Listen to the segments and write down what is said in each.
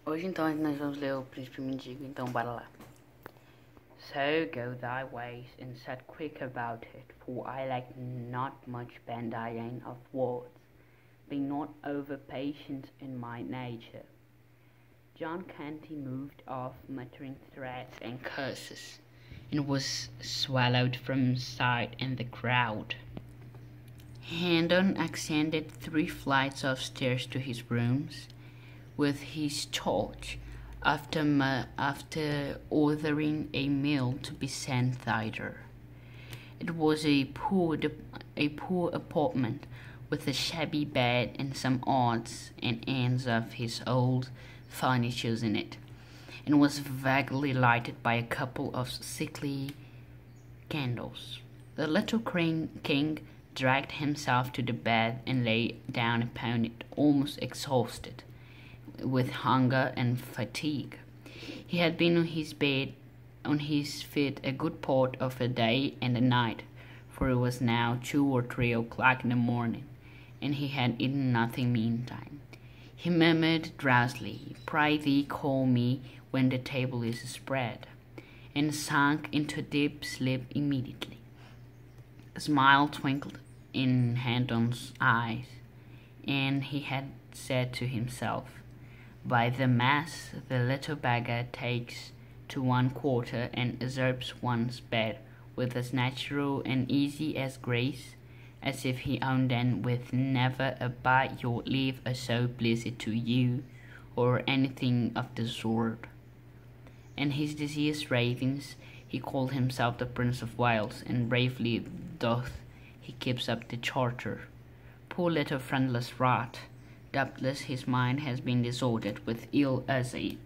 Hoje então nós vamos ler o Príncipe Mendigo, então bora lá. So go thy ways, and set quick about it, for I like not much bandying of words, being not over patient in my nature. John Canty moved off, muttering threats and curses, and was swallowed from sight in the crowd. Hendon ascended 3 flights of stairs to his rooms, with his torch, after ordering a meal to be sent thither. It was a poor apartment, with a shabby bed and some odds and ends of his old furniture in it, and was vaguely lighted by a couple of sickly candles. The little king dragged himself to the bed and lay down upon it, almost exhausted with hunger and fatigue. He had been on his feet a good part of a day and a night, for it was now 2 or 3 o'clock in the morning, and he had eaten nothing meantime. He murmured drowsily, "Pray thee call me when the table is spread," and sank into deep sleep immediately. A smile twinkled in Hendon's eyes, and he had said to himself, "By the mass, the little beggar takes to 1/4 and usurps one's bed with as natural and easy as grace, as if he owned them with never a bite your leave a so pleasant to you, or anything of the sort." And his diseased ravings, he called himself the Prince of Wales, and bravely doth he keeps up the charter. Poor little friendless rat! Doubtless his mind has been disordered with ill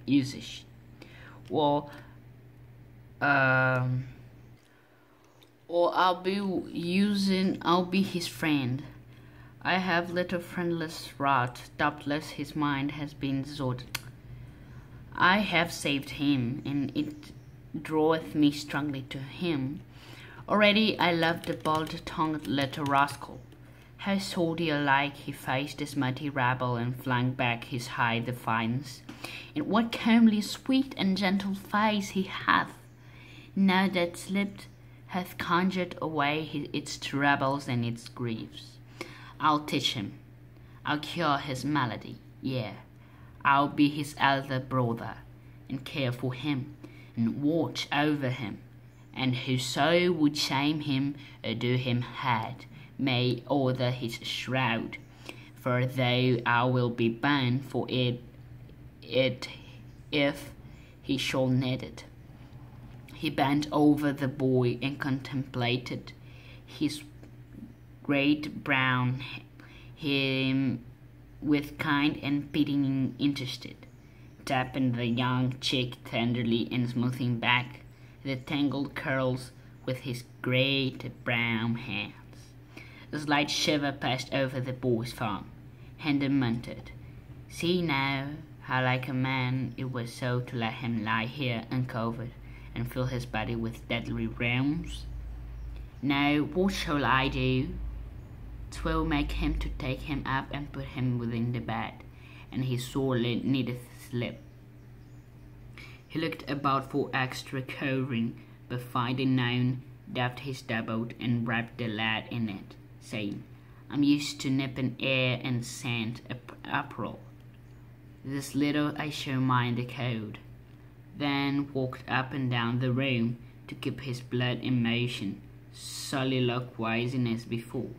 usage. Or I'll be his friend. I have little friendless rat. Doubtless his mind has been disordered. I have saved him, and it draweth me strongly to him. Already I love the bold-tongued little rascal. How sorely alike he faced this mighty rabble, and flung back his high defiance. And what comely, sweet, and gentle face he hath, now that sleep hath conjured away its troubles and its griefs. I'll teach him. I'll cure his malady. Yea, I'll be his elder brother, and care for him, and watch over him. And whoso would shame him or do him hurt, may order his shroud, for though I will be bound for it if he shall need it. He bent over the boy and contemplated his great brown him with kind and pitying interest, tapping the young cheek tenderly and smoothing back the tangled curls with his great brown hands. A slight shiver passed over the boy's form. Hendon muttered, "See now how like a man it was so to let him lie here uncovered and fill his body with deadly realms. Now what shall I do? 'Twill make him to take him up and put him within the bed, and he sorely needeth sleep." He looked about for extra covering, but finding none, dabbed his doublet and wrapped the lad in it, saying, "I'm used to nipping air and scent April. This little I shall mind the cold." Then walked up and down the room to keep his blood in motion, soliloquizing as before.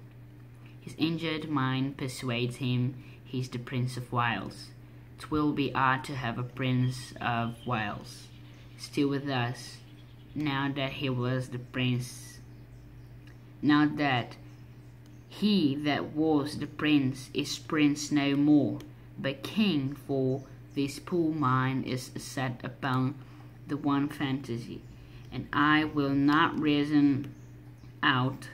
His injured mind persuades him he's the Prince of Wales. 'Twill be odd to have a Prince of Wales still with us, now that he was the prince. Now that he that was the prince is prince no more, but king, for this poor mind is set upon the one fantasy, and I will not reason out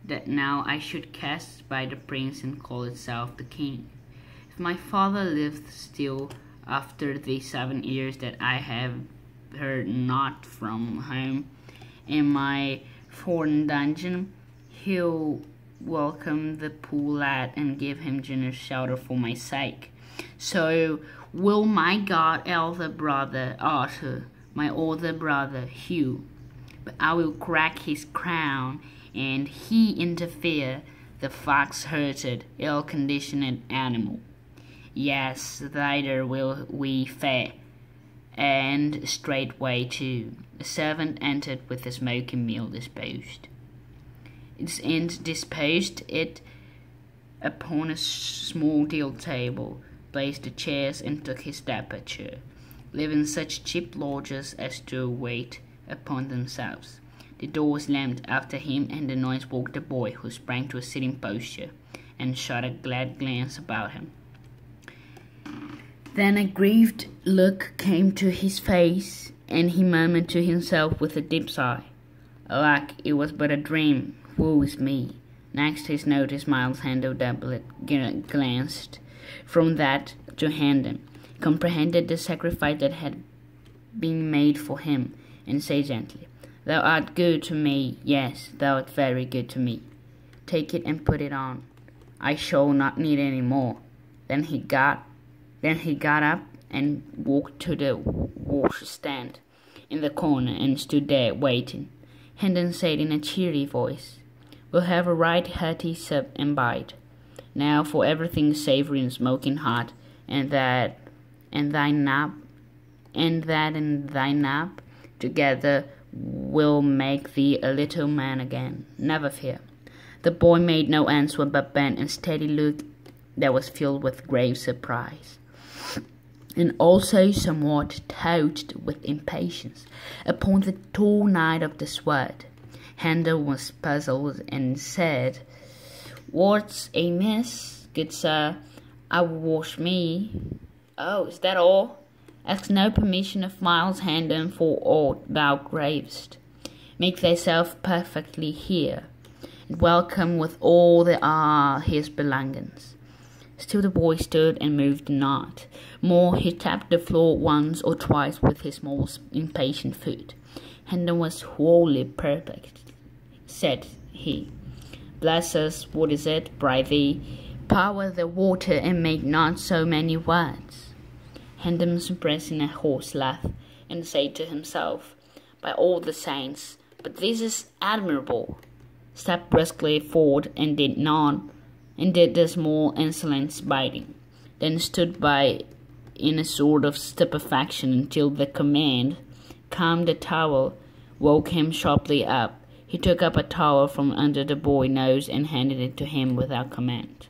that now I should cast by the prince and call itself the king. If my father liveth still after the 7 years that I have heard not from home in my foreign dungeon, he'll welcome the poor lad and give him generous shelter for my sake, So will my god elder brother Arthur, my older brother Hugh, but I will crack his crown, and he interfere, the fox-hurted, ill-conditioned animal. Yes, thither will we fare, and straightway too. A servant entered with the smoking meal disposed. Its end disposed it upon a small deal table, placed the chairs, and took his departure, leaving such cheap lodgers as to wait upon themselves. The door slammed after him, and the noise woke the boy, who sprang to a sitting posture, and shot a glad glance about him. Then a grieved look came to his face, and he murmured to himself with a deep sigh, "Alack, it was but a dream, woe is me." Next his notice Miles Handel doublet glanced from that to Handel, comprehended the sacrifice that had been made for him, and said gently, "Thou art good to me, yes, thou art very good to me. Take it and put it on. I shall not need any more." Then he got up and walked to the washstand in the corner and stood there waiting. Hendon said in a cheery voice, "We'll have a right hearty sup and bite. Now for everything savory and smoking hot, and that and thy nap, together will make thee a little man again. Never fear." The boy made no answer, but bent a steady look that was filled with grave surprise, and also somewhat touched with impatience, upon the tall knight of the sword. Handel was puzzled, and said, "What's amiss, good sir? I will wash me." "Oh, is that all? Ask no permission of Miles Handel for aught thou cravest. Make thyself perfectly here, and welcome with all that are his belongings." Still the boy stood and moved not. More, he tapped the floor once or twice with his small impatient foot. Handel was wholly perplexed. Said he, "Bless us, what is it, prithee? Pour the water, and make not so many words." Handel suppressing a hoarse laugh, and said to himself, "By all the saints, but this is admirable," stepped briskly forward and did the small insolence biting, then stood by in a sort of stupefaction until the command, "Come the towel," woke him sharply up. He took up a towel from under the boy's nose and handed it to him without comment.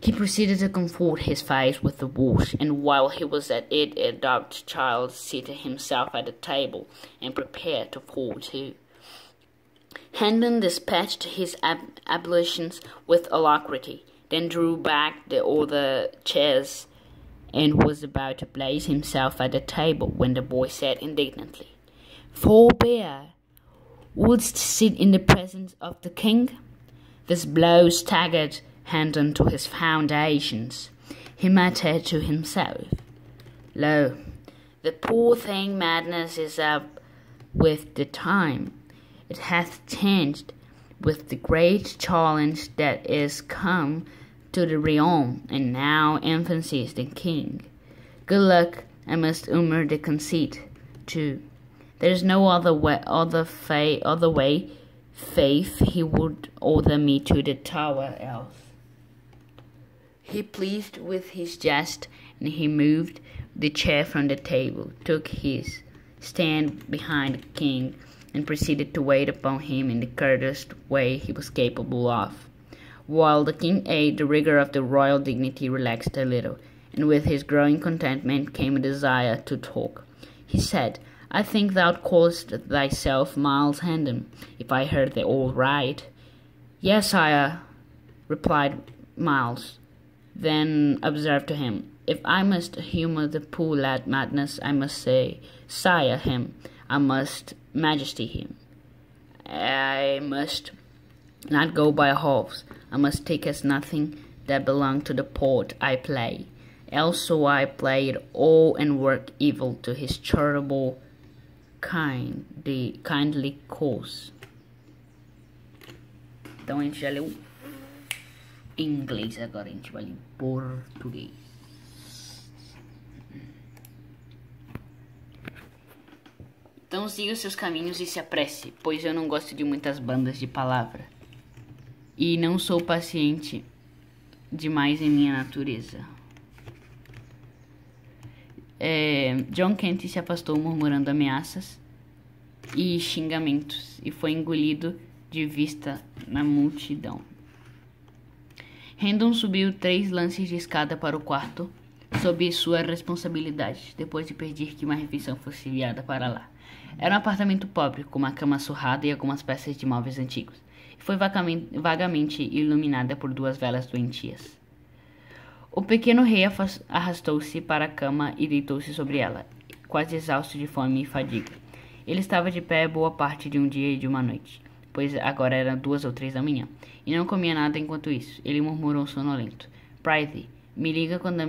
He proceeded to comfort his face with the wash, and while he was at it, a dark child seated himself at the table and prepared to fall to. Handel dispatched his ablutions with alacrity, then drew back the other chairs, and was about to place himself at the table, when the boy said indignantly, "Forbear! Wouldst sit in the presence of the king?" This blow staggered Handel to his foundations. He muttered to himself, "Lo, the poor thing madness is up with the time. It hath changed with the great challenge that is come to the realm, and now infancy is the king. Good luck, I must humor the conceit, too. There is no other way, faith, he would order me to the tower else." He pleased with his jest, and he moved the chair from the table, took his stand behind the king, and proceeded to wait upon him in the courteous way he was capable of. While the king ate, the rigor of the royal dignity relaxed a little, and with his growing contentment came a desire to talk. He said, "I think thou callest thyself Miles Handel, if I heard thee all right." "Yes, sire," replied Miles. Then observed to him, "If I must humour the poor lad madness, I must say, sire him, I must majesty him. I must not go by halves. I must take as nothing that belong to the part I play. Else so I play it all and work evil to his charitable kindly cause." Então a gente já leu em inglês, agora a gente vai ler em português. Então siga os seus caminhos e se apresse, pois eu não gosto de muitas bandas de palavra. E não sou paciente demais em minha natureza. John Kent se afastou murmurando ameaças e xingamentos e foi engolido de vista na multidão. Random subiu 3 lances de escada para o quarto sob sua responsabilidade, depois de pedir que uma refeição fosse enviada para lá. Era um apartamento pobre, com uma cama surrada e algumas peças de móveis antigos, e foi vagamente iluminada por 2 velas doentias. O pequeno rei arrastou-se para a cama e deitou-se sobre ela, quase exausto de fome e fadiga. Ele estava de pé boa parte de um dia e de uma noite, pois agora eram 2 ou 3 da manhã, e não comia nada enquanto isso. Ele murmurou sonolento: Prithee, me liga quando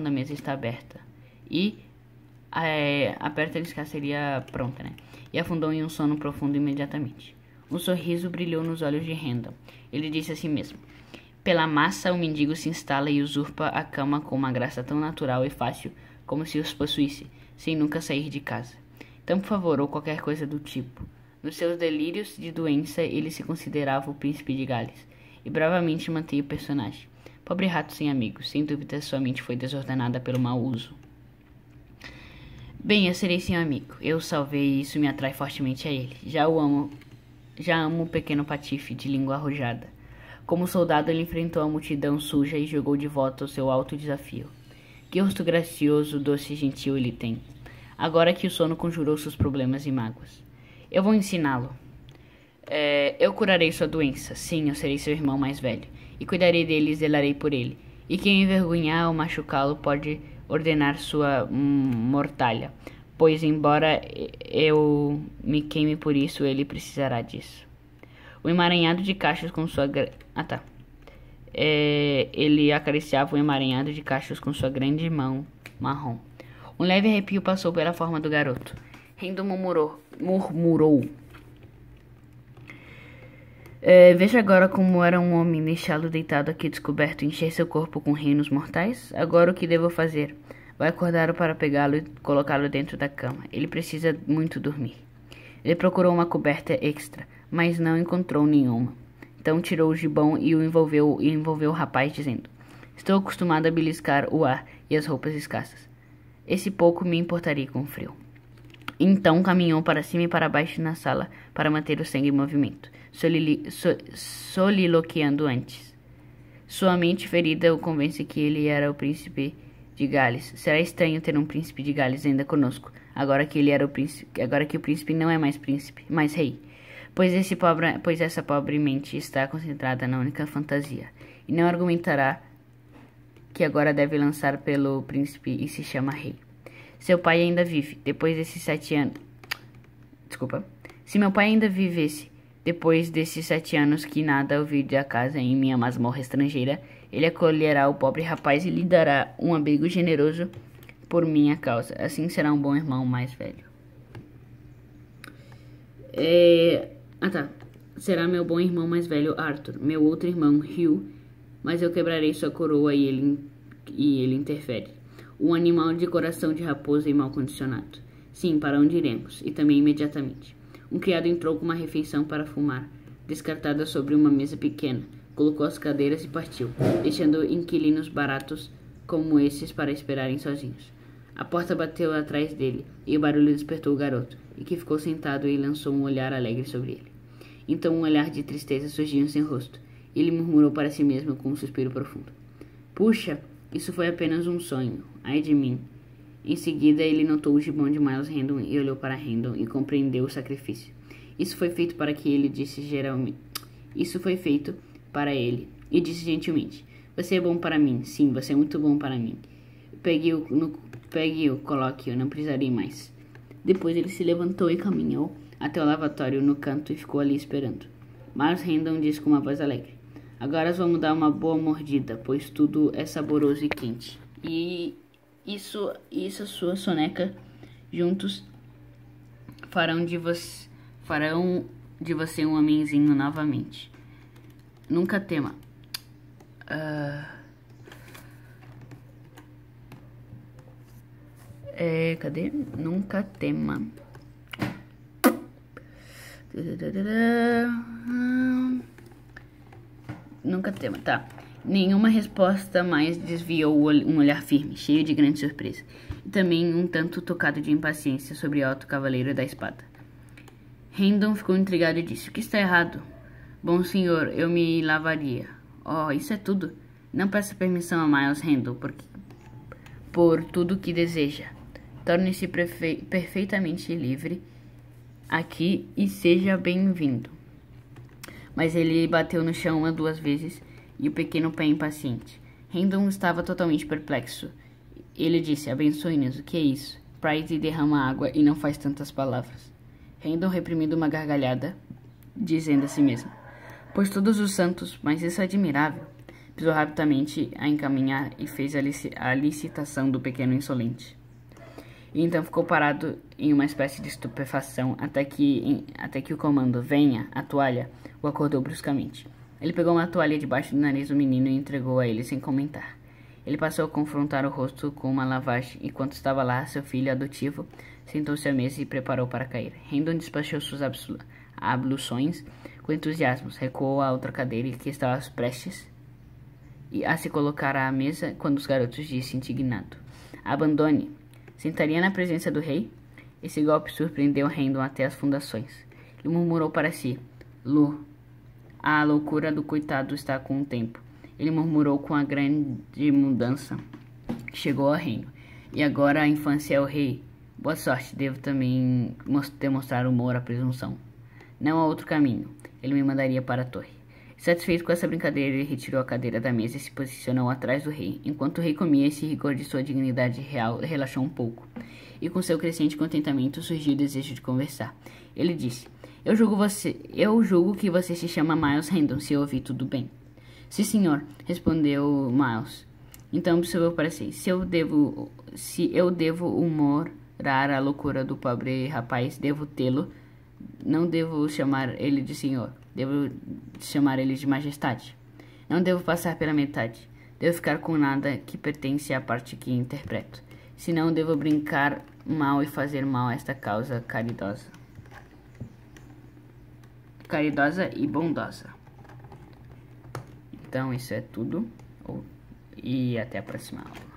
a mesa está aberta. E aperta a escada seria pronta, né? E afundou em um sono profundo imediatamente. Um sorriso brilhou nos olhos de Randall. Ele disse a si mesmo: pela massa, o mendigo se instala e usurpa a cama com uma graça tão natural e fácil como se os possuísse, sem nunca sair de casa. Então, por favor, ou qualquer coisa do tipo. Nos seus delírios de doença, ele se considerava o príncipe de Gales, e bravamente mantinha o personagem. Pobre rato sem amigos, sem dúvida sua mente foi desordenada pelo mau uso. Bem, eu serei seu amigo. Eu o salvei e isso me atrai fortemente a ele. Já amo o pequeno patife de língua arrojada. Como soldado, ele enfrentou a multidão suja e jogou de volta o seu alto desafio. Que rosto gracioso, doce e gentil ele tem. Agora que o sono conjurou seus problemas e mágoas. Eu vou ensiná-lo. Eu curarei sua doença. Sim, eu serei seu irmão mais velho. E cuidarei dele e zelarei por ele. E quem envergonhar ou machucá-lo pode ordenar sua mortalha. Pois, embora eu me queime por isso, ele precisará disso. O emaranhado de cachos com sua... ele acariciava o emaranhado de cachos com sua grande mão marrom. Um leve arrepio passou pela forma do garoto. Randall murmurou. Veja agora como era um homem deixá-lo deitado aqui descoberto e encher seu corpo com reinos mortais. Agora o que devo fazer? Vai acordá-lo para pegá-lo e colocá-lo dentro da cama. Ele precisa muito dormir. Ele procurou uma coberta extra, mas não encontrou nenhuma. Então tirou o gibão e envolveu o rapaz, dizendo: estou acostumado a beliscar o ar e as roupas escassas. Esse pouco me importaria com o frio. Então caminhou para cima e para baixo na sala para manter o sangue em movimento, soliloquiando antes. Sua mente ferida o convence que ele era o príncipe de Gales. Será estranho ter um príncipe de Gales ainda conosco, agora que o príncipe não é mais príncipe, mas rei. Pois essa pobre mente está concentrada na única fantasia, e não argumentará que agora deve lançar pelo príncipe e se chama rei. Seu pai ainda vive, depois desses 7 anos... Se meu pai ainda vivesse, depois desses 7 anos que nada ouvi da casa em minha masmorra estrangeira, ele acolherá o pobre rapaz e lhe dará um abrigo generoso por minha causa. Assim será um bom irmão mais velho. Será meu bom irmão mais velho, Arthur. Meu outro irmão, Hugh. Mas eu quebrarei sua coroa e ele interfere. Um animal de coração de raposa e mal condicionado. Sim, para onde iremos? E também imediatamente. Um criado entrou com uma refeição para fumar, descartada sobre uma mesa pequena. Colocou as cadeiras e partiu, deixando inquilinos baratos como esses para esperarem sozinhos. A porta bateu atrás dele, e o barulho despertou o garoto, e que ficou sentado e lançou um olhar alegre sobre ele. Então um olhar de tristeza surgiu em seu rosto, e ele murmurou para si mesmo com um suspiro profundo: puxa, isso foi apenas um sonho, ai de mim. Em seguida ele notou o gibão de Miles Random e olhou para Random e compreendeu o sacrifício. Isso foi feito para ele, e disse gentilmente: você é bom para mim, sim, você é muito bom para mim. Pegue-o, coloque-o, não precisarei mais. Depois ele se levantou e caminhou até o lavatório no canto e ficou ali esperando. Miles Random disse com uma voz alegre: agora vamos dar uma boa mordida, pois tudo é saboroso e quente. E isso sua soneca juntos farão de você um homenzinho novamente. Nunca tema. Cadê? Nunca tema. Nunca tema, tá. Nenhuma resposta mais desviou um olhar firme, cheio de grande surpresa, e também um tanto tocado de impaciência sobre o alto cavaleiro da espada. Rendon ficou intrigado e disse: o que está errado? Bom senhor, eu me lavaria. Oh, isso é tudo. Não peça permissão a Miles Rendon por tudo que deseja. Torne-se perfeitamente livre aqui e seja bem-vindo. Mas ele bateu no chão 1 ou 2 vezes e o pequeno pé impaciente. Rendon estava totalmente perplexo. Ele disse: abençoe-nos, o que é isso? Pride derrama água e não faz tantas palavras. Rendon reprimindo uma gargalhada, dizendo a si mesmo: pois todos os santos, mas isso é admirável. Pisou rapidamente a encaminhar e fez a licitação do pequeno insolente. E então ficou parado em uma espécie de estupefação até que o comando venha, a toalha, o acordou bruscamente. Ele pegou uma toalha debaixo do nariz do menino e entregou a ele sem comentar. Ele passou a confrontar o rosto com uma lavagem e, enquanto estava lá, seu filho adotivo sentou-se à mesa e preparou para cair. Rendon despachou suas abluções com entusiasmo, recuou a outra cadeira que estava prestes a se colocar à mesa quando os garotos disse indignado: abandone. Sentaria na presença do rei? Esse golpe surpreendeu Rendon até as fundações. Ele murmurou para si: a loucura do coitado está com o tempo. Ele murmurou com a grande mudança que chegou ao reino. E agora a infância é o rei. Boa sorte, devo também demonstrar humor à presunção. Não há outro caminho. Ele me mandaria para a torre. Satisfeito com essa brincadeira, ele retirou a cadeira da mesa e se posicionou atrás do rei. Enquanto o rei comia, esse rigor de sua dignidade real relaxou um pouco. E com seu crescente contentamento surgiu o desejo de conversar. Ele disse: Eu julgo que você se chama Miles Rendon, se eu ouvi tudo bem. Sim, senhor, respondeu Miles. Então observou para si: se eu devo humorar a loucura do pobre rapaz, devo tê-lo. Não devo chamar ele de senhor. Devo chamar ele de majestade. Não devo passar pela metade. Devo ficar com nada que pertence à parte que interpreto. Senão devo brincar mal e fazer mal a esta causa caridosa e bondosa. Então isso é tudo. E até a próxima aula.